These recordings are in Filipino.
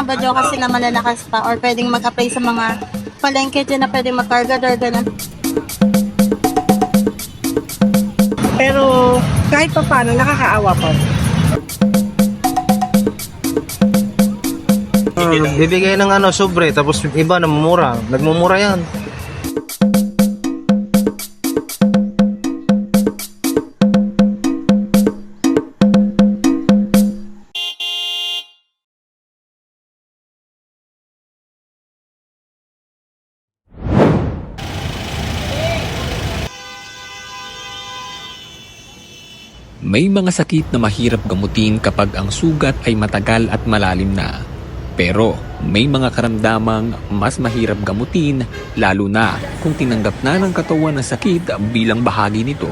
badyaw kasi na malalakas pa or pwedeng mag-apply sa mga palengke dyan na pwedeng mag-cargador, ganun. Pero kahit pa paano, nakakaawa pa. Bibigay ng sobre, tapos iba namumura. Nagmumura yan. May mga sakit na mahirap gamutin kapag ang sugat ay matagal at malalim na. Pero may mga karamdamang mas mahirap gamutin lalo na kung tinanggap na ng katawan ng sakit bilang bahagi nito.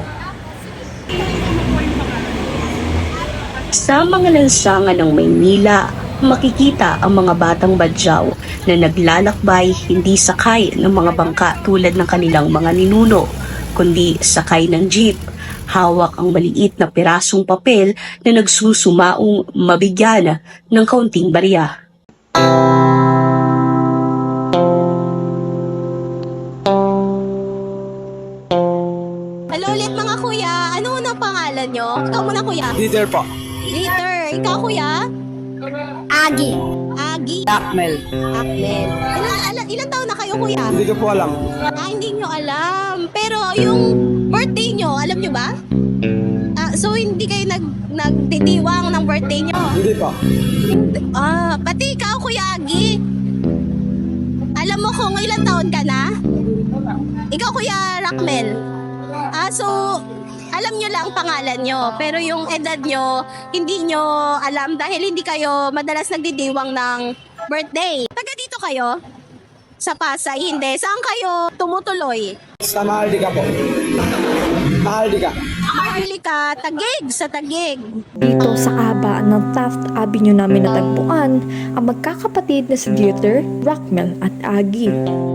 Sa mga lansangan ng Maynila, makikita ang mga batang badyaw na naglalakbay hindi sakay ng mga bangka tulad ng kanilang mga ninuno, kundi sakay ng jeep. Hawak ang maliit na pirasong papel na nagsusumaong mabigyan ng kaunting barya. Hello ulit mga kuya, ano na pangalan nyo? Ikaw muna kuya. Leader po. Peter, ikaw kuya? Agi. Agi. Akmel. Akmel. Ilan taon na kayo kuya? Hindi ko po alam. Hindi nyo alam. Pero yung birthday nyo, alam nyo ba? So hindi kayo nagdidiwang ng birthday nyo? Hindi pa. Pati ikaw kuya Agi. Alam mo kung ilan taon ka na? Ikaw kuya Rakmel. So alam nyo lang pangalan nyo, pero yung edad nyo, hindi nyo alam dahil hindi kayo madalas nagdidiwang ng birthday. Taga dito kayo? Sa Pasay? Hindi. Saan kayo tumutuloy? Sa Mahaldika po. Mahaldika. Maharlika, Taguig, sa Taguig. Dito sa haba ng Taft Avenue namin natagpuan ang magkakapatid na si Dieter, Rockmel at Agi.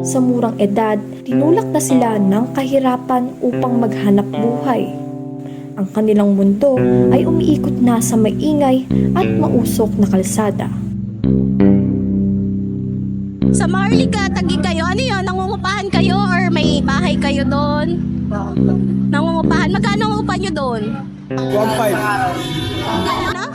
Sa murang edad, tinulak na sila ng kahirapan upang maghanap buhay. Ang kanilang mundo ay umiikot na sa maingay at mausok na kalsada. Sa Maharlika, Taguig kayo, ano yun? Nangungupahan kayo or may bahay kayo doon? Nangungupahan. Magkano ang upa nyo doon? 1.5. Magkano na?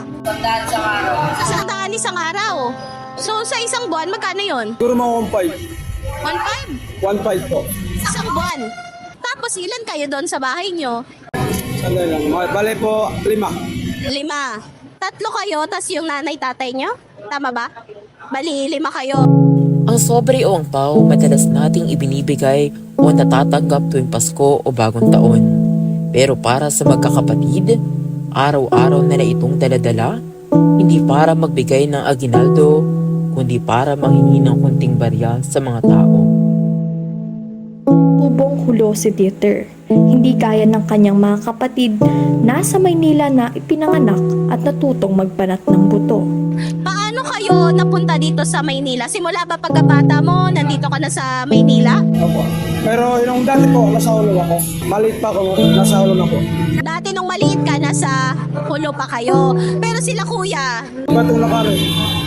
Isang araw. So sa isang buwan, magkano yun? Siguro mga 1.5? 1.5 po. Isang buwan. Tapos ilan kayo doon sa bahay nyo? Sandali lang. Bale po, 5. 5. Tatlo kayo, tas yung nanay tatay nyo? Tama ba? Bali, 5 kayo. Ang sobre o ang pao madalas nating ibinibigay o natatanggap tuwing Pasko o Bagong Taon. Pero para sa magkakapatid, araw-araw na itong daladala, hindi para magbigay ng aginaldo, kundi para manghingi ng kunting barya sa mga tao. Tubong hulo si Dieter. Hindi gaya ng kanyang mga kapatid, nasa Maynila na ipinanganak at natutong magbanat ng buto. Paano kayo napunta dito sa Maynila? Simula ba pagkabata mo, nandito ka na sa Maynila? Opo. Pero yung dati po, nasa ulo ako. Maliit pa ako, nasa ulo na po. Dati nung maliit ka, nasa hulo pa kayo. Pero sila kuya, Batong na kami.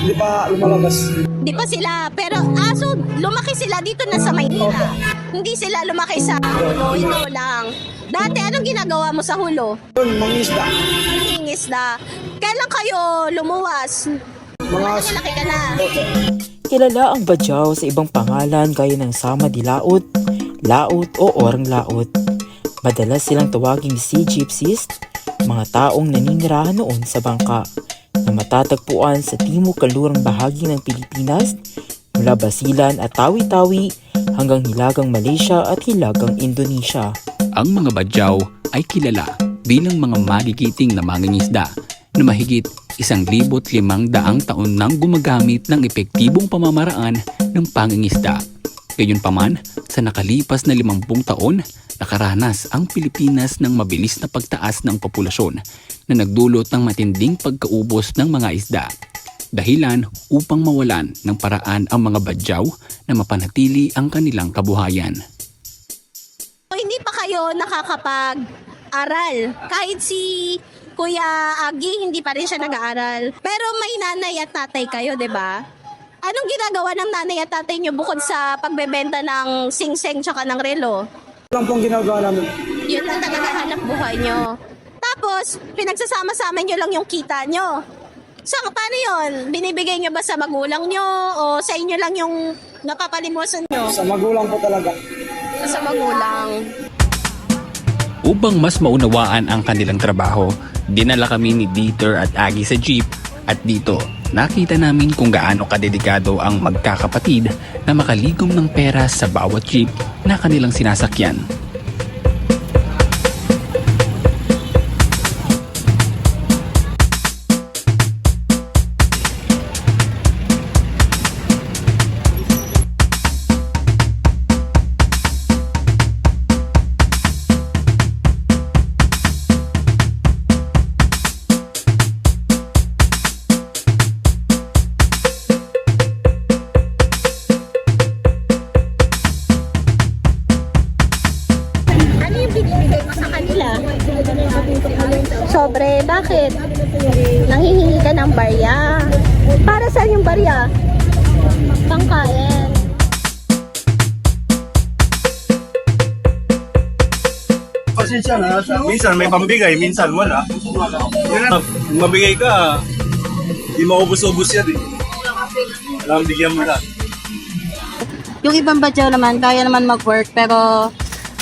Hindi pa lumalabas. di pa sila. Pero so lumaki sila dito na sa Maynila. Hindi sila lumaki sa hulo, ito lang. Dati anong ginagawa mo sa hulo? Yun, mangisda. Ingisda. Kailan kayo lumuwas? Mga Malaki ka na. Kilala ang badyaw sa ibang pangalan gaya ng Sama di Laot, Laot o Orang Laot. Madalas silang tawaging sea gypsies, mga taong naninirahan noon sa bangka na matatagpuan sa timog-kanlurang bahagi ng Pilipinas mula Basilan at Tawi-Tawi hanggang Hilagang Malaysia at Hilagang Indonesia. Ang mga badyaw ay kilala bilang mga magigiting na mangingisda na mahigit 1,500 taon nang gumagamit ng epektibong pamamaraan ng pangingisda. Gayunpaman, sa nakalipas na 50 taon, nakaranas ang Pilipinas ng mabilis na pagtaas ng populasyon na nagdulot ng matinding pagkaubos ng mga isda. Dahilan upang mawalan ng paraan ang mga badyaw na mapanatili ang kanilang kabuhayan. Hindi pa kayo nakakapag-aral. Kahit si Kuya Agi, hindi pa rin siya nag-aaral. Pero may nanay at tatay kayo, di ba? Anong ginagawa ng nanay at tatay niyo bukod sa pagbebenta ng singseng tsaka ng relo? Lang pong ginagawa namin. Yun lang talaga hanap buhay nyo. Tapos, pinagsasama-sama nyo lang yung kita nyo. So, paano yun? Binibigay nyo ba sa magulang nyo o sa inyo lang yung napapalimusan nyo? Sa magulang po talaga. Sa magulang. Upang mas maunawaan ang kanilang trabaho, dinala kami ni Dieter at Aggie sa jeep at dito nakita namin kung gaano kadedikado ang magkakapatid na makaligom ng pera sa bawat jeep na kanilang sinasakyan. Ano yung binibigay mo sa kanila? Sobre, bakit? Nanghihingi ka ng barya. Para saan yung barya? Pangkain. Pasensya na, minsan may pambigay, minsan wala. Yun na, mabigay ka, di maubos-ubos yan eh. Alam, bigyan mo lang. Yung ibang badyaw naman, kaya naman mag-work, pero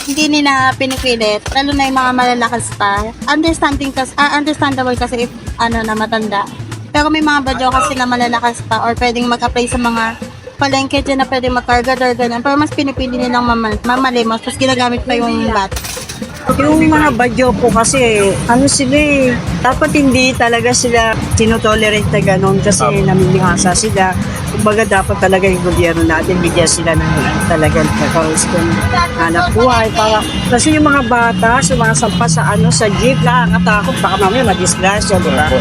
hindi nila pinipilit. Lalo na yung mga malalakas pa. Understandable kasi if na matanda. Pero may mga badyaw kasi na malalakas pa or pwedeng mag-apply sa mga palengke dyan na pwedeng mag-cargador, ganun. Pero mas pinipili nilang mamalimos, tapos ginagamit pa yung bat. Yung mga badyo po kasi, sila eh, dapat hindi talaga sila tinotolerate na gano'n kasi namimihasa sila. Kumbaga dapat talaga yung gobyerno natin, bigyan sila ng talagang hanap buhay. Kasi yung mga bata, sumasampa sa sa jeep, nakakatakot, baka mamaya madisgrasya, di ba?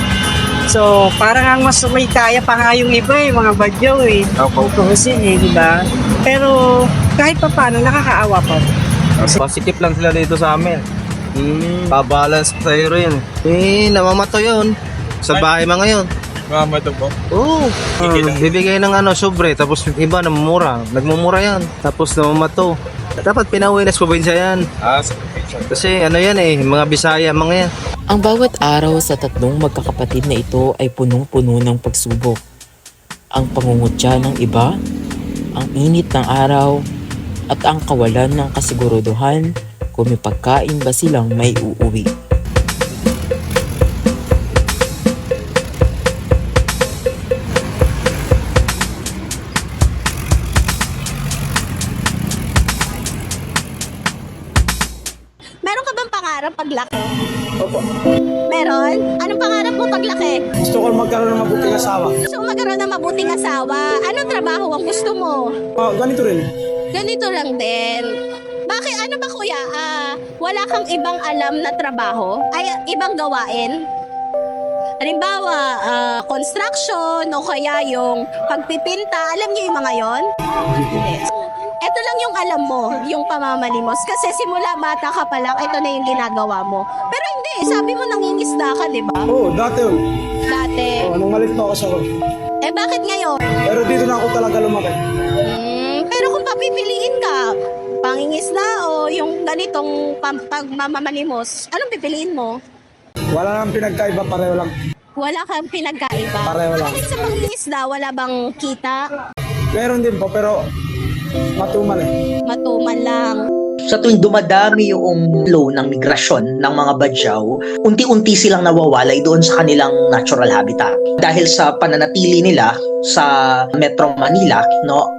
So, parang ang mas may kaya pa nga yung iba eh, mga badyo eh. Tutusin eh, di ba? Pero kahit pa paano, nakakaawa pa. Positive lang sila dito sa amin. Pabalance sa hero yun. Namamato yun. Sa bahay mga yun. Mamato po. Oo. Bibigay ng sobre, tapos yung iba namumura. Nagmumura yan. Tapos namamato. Dapat pinauwi na sa probinsya yan. Kasi yan eh, mga Bisaya, mga yan. Ang bawat araw sa tatlong magkakapatid na ito ay punong-puno ng pagsubok. Ang pangungutya ng iba, ang init ng araw, at ang kawalan ng kasiguraduhan kung may pagkain ba silang may uuwi. Meron ka bang pangarap paglaki? Opo. Meron? Anong pangarap mo paglaki? Gusto ko magkaroon ng mabuting asawa. Gusto mo magkaroon ng mabuting asawa. Anong trabaho ang gusto mo? Ganito rin. Ganito lang din. Bakit ano ba kuya? Wala kang ibang alam na trabaho? Ay, ibang gawain? Halimbawa, construction o kaya yung pagpipinta. Alam niyo yung mga yon? Yes. Ito lang yung alam mo, yung pamamalimos. Kasi simula bata ka pa lang, ito na yung ginagawa mo. Pero hindi, sabi mo nangingisda ka, di ba? Oo, dati yun. Dati. Nung malit pa ako sa ko. Eh bakit ngayon? Pero dito na ako talaga lumaki. Pero kung papipiliin ka, pangingisda o yung ganitong pagmamalimos, anong pipiliin mo? Wala nang pinagkaiba, pareho lang. Wala kang pinagkaiba. Pareho lang. Kasi sa pangingisda, wala bang kita? Meron din po, pero matumal eh. Matuman lang. Sa tuwing dumadami yung flow ng migrasyon ng mga badyaw, unti-unti silang nawawalay doon sa kanilang natural habitat. Dahil sa pananatili nila sa Metro Manila,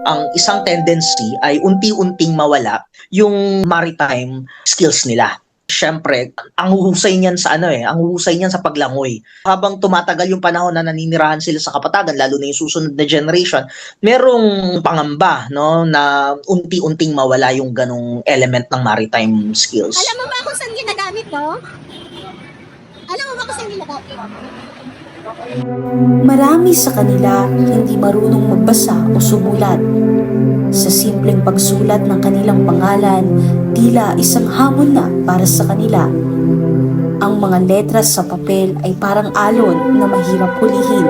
ang isang tendency ay unti-unting mawala yung maritime skills nila. Siyempre, ang huhusay niyan sa ang huhusay niyan sa paglangoy. Habang tumatagal yung panahon na naninirahan sila sa kapatagan, lalo na yung susunod na generation, merong pangamba na unti-unting mawala yung ganong element ng maritime skills. Alam mo ba kung saan ginagamit to? Alam mo ba kung saan ginagamit? Marami sa kanila hindi marunong magbasa o sumulat. Sa simpleng pagsulat ng kanilang pangalan, tila isang hamon na para sa kanila. Ang mga letras sa papel ay parang alon na mahirap hulihin.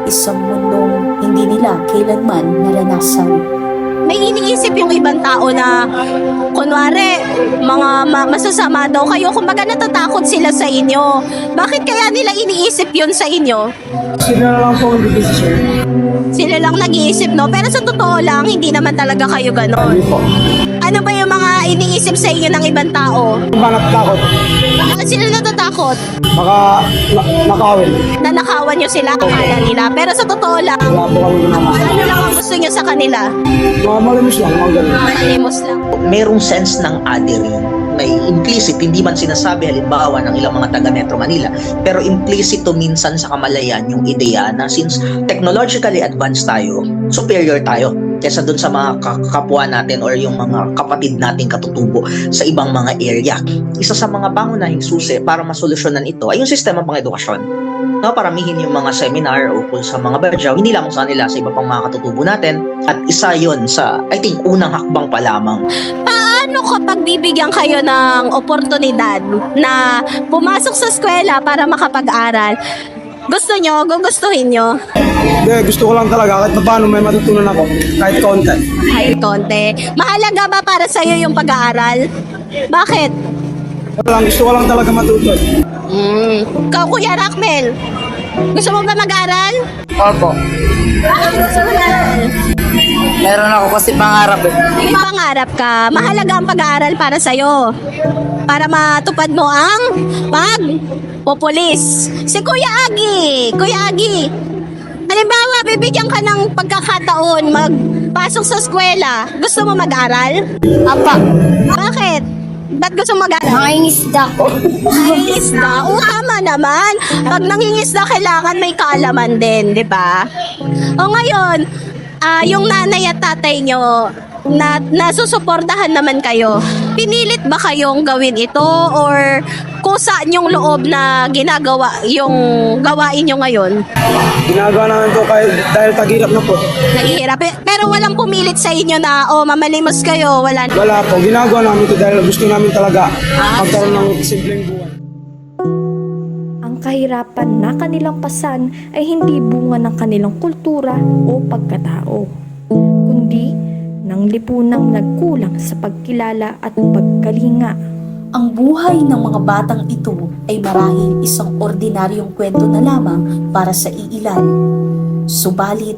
Isang mundong hindi nila kailanman naranasan. May iniisip yung ibang tao na kunwari masasama daw kayo, kumbaga natatakot sila sa inyo. Bakit kaya nila iniisip yun sa inyo? Sila na lang po ang decision. Sila lang nag-iisip, no? Pero sa totoo lang, hindi naman talaga kayo ganon. Hindi po. Ano ba yung mga iniisip sa inyo ng ibang tao? Kung ba natatakot? Bakit sila natatakot? Baka nakawin. Nanakawan nyo sila, akala nila. Pero sa totoo lang, Wala po kami naman. ano lang ang gusto nyo sa kanila? Mga malimos lang, mga ganun. Malimos lang. Merong sense ng adhering. May implicit, hindi man sinasabi halimbawa ng ilang mga taga Metro Manila, pero implicit to minsan sa kamalayan yung ideya na since technologically advanced tayo, superior tayo kesa dun sa mga kapwa natin or yung mga kapatid nating katutubo sa ibang mga area. Isa sa mga pangunahing susi para masolusyonan ito ay yung sistema pang edukasyon. No, paramihin yung mga seminar ukol sa mga badyaw, hindi lamang sa kanila, sa iba pang mga katutubo natin, at isa yon sa, I think, unang hakbang pa lamang. Paano kapag bibigyan kayo ng oportunidad na pumasok sa eskwela para makapag-aral? Gusto nyo? Gugustuhin nyo? Hindi, gusto ko lang talaga kahit paano may matutunan ako, kahit konti. Kahit konti. Mahalaga ba para sa'yo yung pag-aaral? Bakit? Gusto ko lang talaga matuto. Ikaw, Kuya Rockmel, gusto mo ba mag-aral? Opo. Bakit gusto mo mag-aral? Meron ako kasi pangarap eh. May pangarap ka, mahalaga ang pag-aaral para sa'yo. Para matupad mo ang pagpupulis. Si Kuya Agi, halimbawa, bibigyan ka ng pagkakataon magpasok sa eskwela. Gusto mo mag-aral? Apa, Bakit? Ba't gusto mo mag-aral? nangingisda ko. Nangingisda? Oo, tama naman. Pag nangingisda, kailangan may kaalaman din, di ba? O ngayon, yung nanay at tatay nyo, nasusuportahan naman kayo. Pinilit ba kayong gawin ito or kusa yung loob na ginagawa yung gawain nyo ngayon? Ginagawa namin to dahil tagirap na po. Naghihirap. Pero walang pumilit sa inyo na, mamalimos kayo, wala. Wala po, ginagawa namin to dahil gusto namin talaga magkaroon ng simpleng buhay. Ang kahirapan na kanilang pasan ay hindi bunga ng kanilang kultura o pagkatao, kundi ng lipunang nagkulang sa pagkilala at pagkalinga. Ang buhay ng mga batang ito ay marahil isang ordinaryong kwento na lamang para sa iilan. Subalit,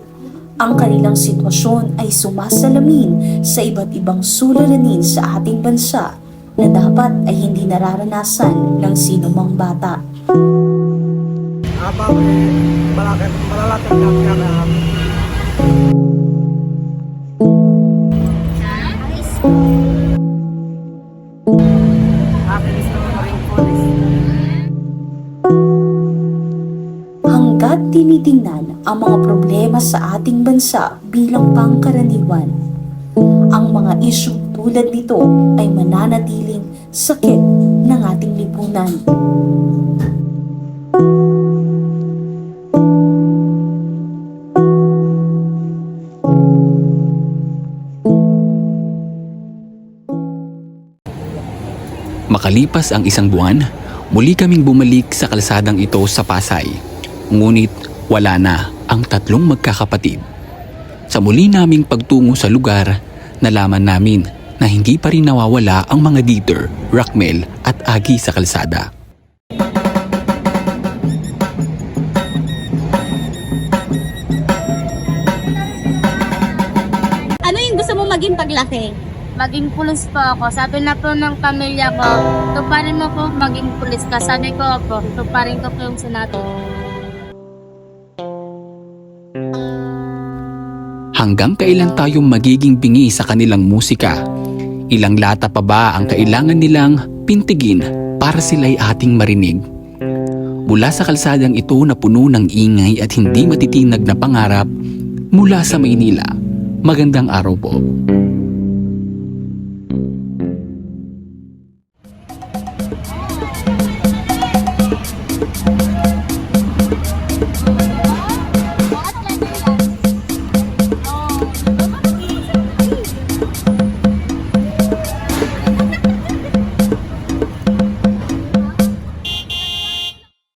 ang kanilang sitwasyon ay sumasalamin sa iba't ibang suliranin sa ating bansa na dapat ay hindi nararanasan ng sinumang bata. Habang malalatag namin na Hanggat tinitingnan ang mga problema sa ating bansa bilang pangkaraniwan, ang mga isyung tulad nito ay mananatiling sakit ng ating lipunan. Makalipas ang isang buwan, muli kaming bumalik sa kalsadang ito sa Pasay. Ngunit wala na ang tatlong magkakapatid. Sa muli naming pagtungo sa lugar, nalaman namin na hindi pa rin nawawala ang mga Dieter, Rockmel at Agi sa kalsada. Ano yung gusto mo maging paglaki? Maging pulis po ako. Sabi na po ng pamilya ko, tuparin mo po maging pulis ka. Sabi ko po, tuparin ko po yung sinabi. Hanggang kailan tayong magiging bingi sa kanilang musika? Ilang lata pa ba ang kailangan nilang pintigin para sila'y ating marinig? Mula sa kalsadang ito na puno ng ingay at hindi matitinag na pangarap, mula sa Maynila, magandang araw po.